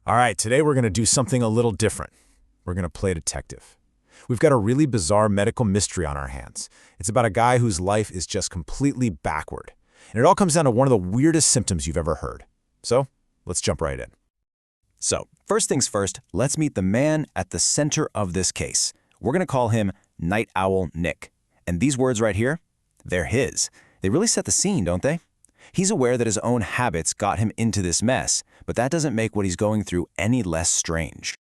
All right, today we're going to do something a little different. We're going to play detective. We've got a really bizarre medical mystery on our hands. It's about a guy whose life is just completely backward. And it all comes down to one of the weirdest symptoms you've ever heard. So, let's jump right in. So, first things first, let's meet the man at the center of this case. We're going to call him Night Owl Nick. And these words right here, they're his. They really set the scene, don't they? He's aware that his own habits got him into this mess, but that doesn't make what he's going through any less strange.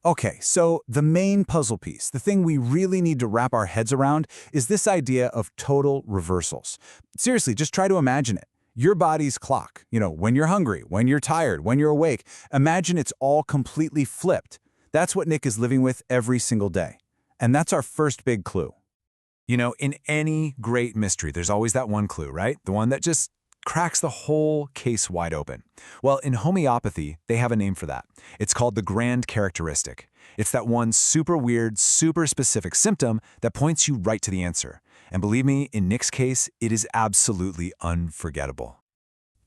Okay, so the main puzzle piece, the thing we really need to wrap our heads around, is this idea of total reversals. Seriously, just try to imagine it. Your body's clock, when you're hungry, when you're tired, when you're awake, imagine it's all completely flipped. That's what Nick is living with every single day. And that's our first big clue. In any great mystery, there's always that one clue, right? The one that just cracks the whole case wide open. Well, in homeopathy, they have a name for that. It's called the grand characteristic. It's that one super weird, super specific symptom that points you right to the answer. And believe me, in Nick's case, it is absolutely unforgettable.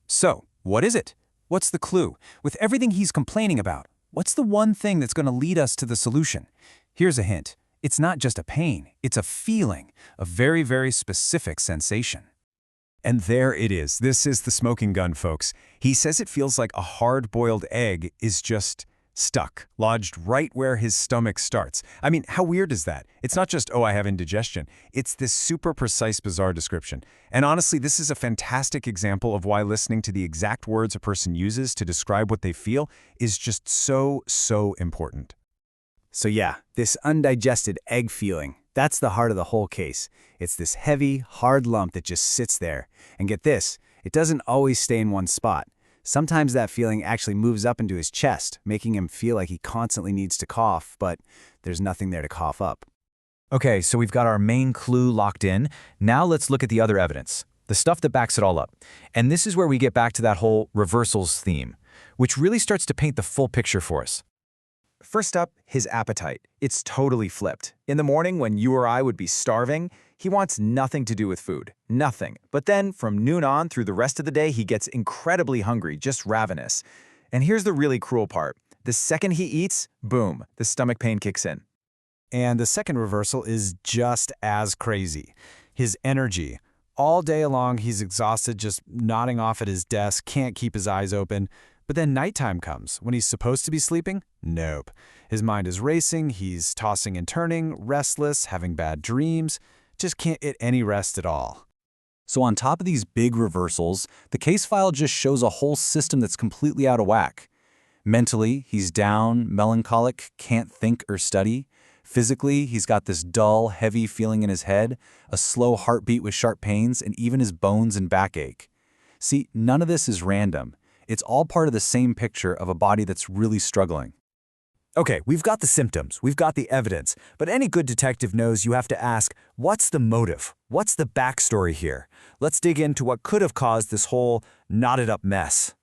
So, what is it? What's the clue? With everything he's complaining about, what's the one thing that's going to lead us to the solution? Here's a hint. It's not just a pain, it's a feeling, a very, very specific sensation. And there it is. This is the smoking gun, folks. He says it feels like a hard-boiled egg is just stuck, lodged right where his stomach starts. I mean, how weird is that? It's not just, oh, I have indigestion. It's this super precise, bizarre description. And honestly, this is a fantastic example of why listening to the exact words a person uses to describe what they feel is just so, so important. So yeah, this undigested egg feeling, that's the heart of the whole case. It's this heavy, hard lump that just sits there. And get this, it doesn't always stay in one spot. Sometimes that feeling actually moves up into his chest, making him feel like he constantly needs to cough, but there's nothing there to cough up. Okay, so we've got our main clue locked in. Now let's look at the other evidence, the stuff that backs it all up. And this is where we get back to that whole reversals theme, which really starts to paint the full picture for us. First up, his appetite. It's totally flipped. In the morning, when you or I would be starving, he wants nothing to do with food. Nothing. But then, from noon on through the rest of the day, he gets incredibly hungry, just ravenous. And here's the really cruel part. The second he eats, boom, the stomach pain kicks in. And the second reversal is just as crazy. His energy. All day long, he's exhausted, just nodding off at his desk, can't keep his eyes open. But then nighttime comes, when he's supposed to be sleeping? Nope. His mind is racing, he's tossing and turning, restless, having bad dreams, just can't get any rest at all. So on top of these big reversals, the case file just shows a whole system that's completely out of whack. Mentally, he's down, melancholic, can't think or study. Physically, he's got this dull, heavy feeling in his head, a slow heartbeat with sharp pains, and even his bones and back ache. See, none of this is random. It's all part of the same picture of a body that's really struggling. Okay, we've got the symptoms, we've got the evidence, but any good detective knows you have to ask, what's the motive? What's the backstory here? Let's dig into what could have caused this whole knotted-up mess.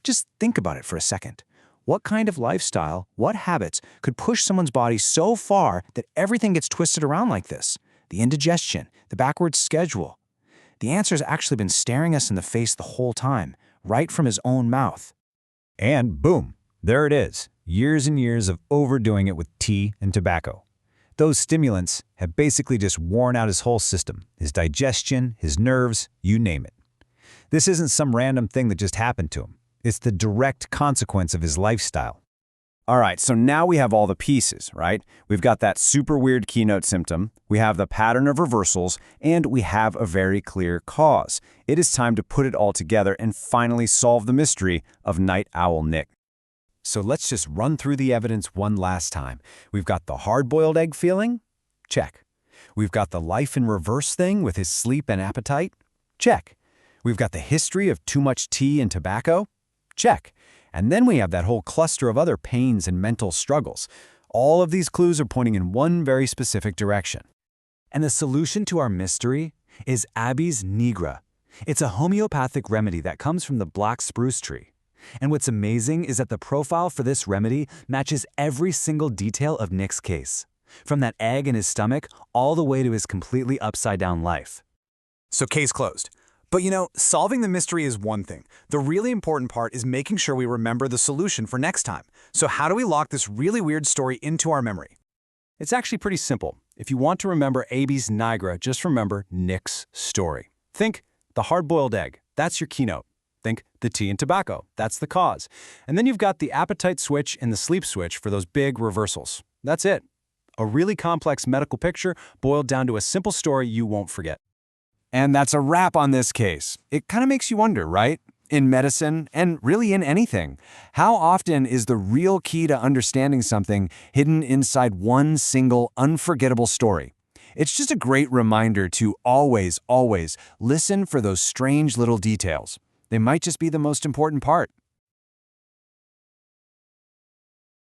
Just think about it for a second. What kind of lifestyle, what habits could push someone's body so far that everything gets twisted around like this? The indigestion, the backwards schedule. The answer has actually been staring us in the face the whole time, right from his own mouth. And boom, there it is. Years and years of overdoing it with tea and tobacco. Those stimulants have basically just worn out his whole system, his digestion, his nerves, you name it. This isn't some random thing that just happened to him. It's the direct consequence of his lifestyle. All right, so now we have all the pieces, right? We've got that super weird keynote symptom, we have the pattern of reversals, and we have a very clear cause. It is time to put it all together and finally solve the mystery of Night Owl Nick. So let's just run through the evidence one last time. We've got the hard-boiled egg feeling? Check. We've got the life in reverse thing with his sleep and appetite? Check. We've got the history of too much tea and tobacco? Check. And then we have that whole cluster of other pains and mental struggles. All of these clues are pointing in one very specific direction. And the solution to our mystery is Abies Nigra. It's a homeopathic remedy that comes from the black spruce tree. And what's amazing is that the profile for this remedy matches every single detail of Nick's case, from that egg in his stomach all the way to his completely upside-down life. So case closed. But solving the mystery is one thing. The really important part is making sure we remember the solution for next time. So how do we lock this really weird story into our memory? It's actually pretty simple. If you want to remember Abies Nigra, just remember Nick's story. Think the hard-boiled egg. That's your keynote. Think the tea and tobacco. That's the cause. And then you've got the appetite switch and the sleep switch for those big reversals. That's it. A really complex medical picture boiled down to a simple story you won't forget. And that's a wrap on this case. It kind of makes you wonder, right? In medicine, and really in anything, how often is the real key to understanding something hidden inside one single unforgettable story? It's just a great reminder to always, always listen for those strange little details. They might just be the most important part.